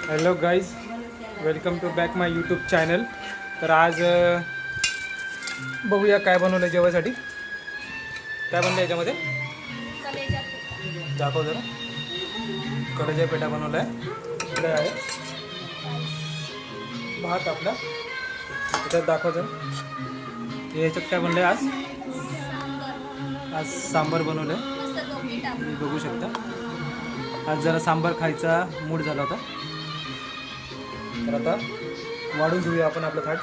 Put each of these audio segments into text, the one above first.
Hello guys, welcome to back my YouTube channel. तर आज बघूया काय बनवलं जेवायसाठी. काय बनलं याच्यामध्ये? दाखव जरा. कलेजा पेठा बनवला आहे. इकडे आहे भात आपला. त्याच्यात दाखव जरा. याच्यात काय बनलं आहे आज सांबार बनवलं आहे. तुम्ही बघू शकता. आज जरा सांबार खायचा मूड झाला होता. तर आता वाढून घेऊया आपण आपलं थाट.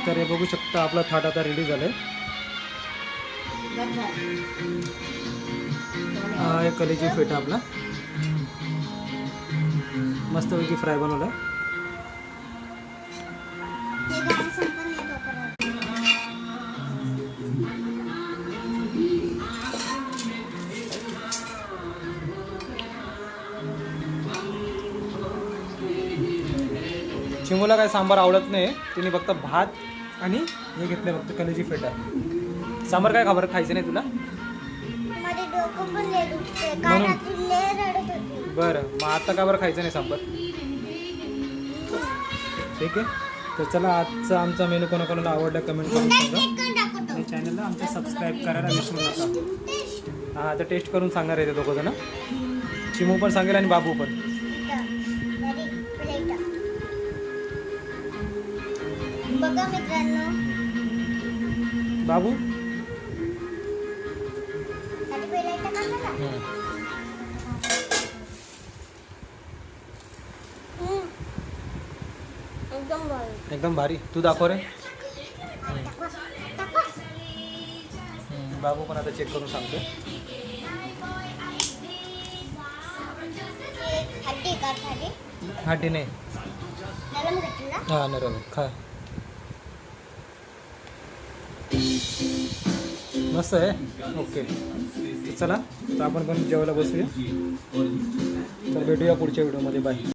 तर हे बघू शकता आपला थाट आता रेडी झालंय. हा एक कलेजी फेटा आपला मस्तपैकी फ्राय बनवलाय. चिमूला काय सांबार आवडत नाही. तिने फक्त भात आणि हे घेतले फक्त कलेजी फेटा. सांबार काय खबर खायचं नाही तुला? बरं, मग आता का बरं खायचं नाही सांबार? ठीक आहे. तर चला, आजचा आमचा मेनू कोणाकोणाला आवडला कमेंट करून सांगा. आणि चॅनलला आमच्या सबस्क्राईब करायला विसरू नका. हां, आता टेस्ट करून सांगणार आहे ते दोघं जण. चिमू पण सांगेल आणि बाबू पण. बघा मित्रांनो, बाबू एकदम भारी. तू दाखव रे. बाबू पण आता चेक करून सांगतो. हाटी नाही. हां, नरम खा. मस्त आहे. ओके, चला तर आपण पण जेवायला बसूया. तर भेटूया पुढच्या व्हिडिओमध्ये. बाय.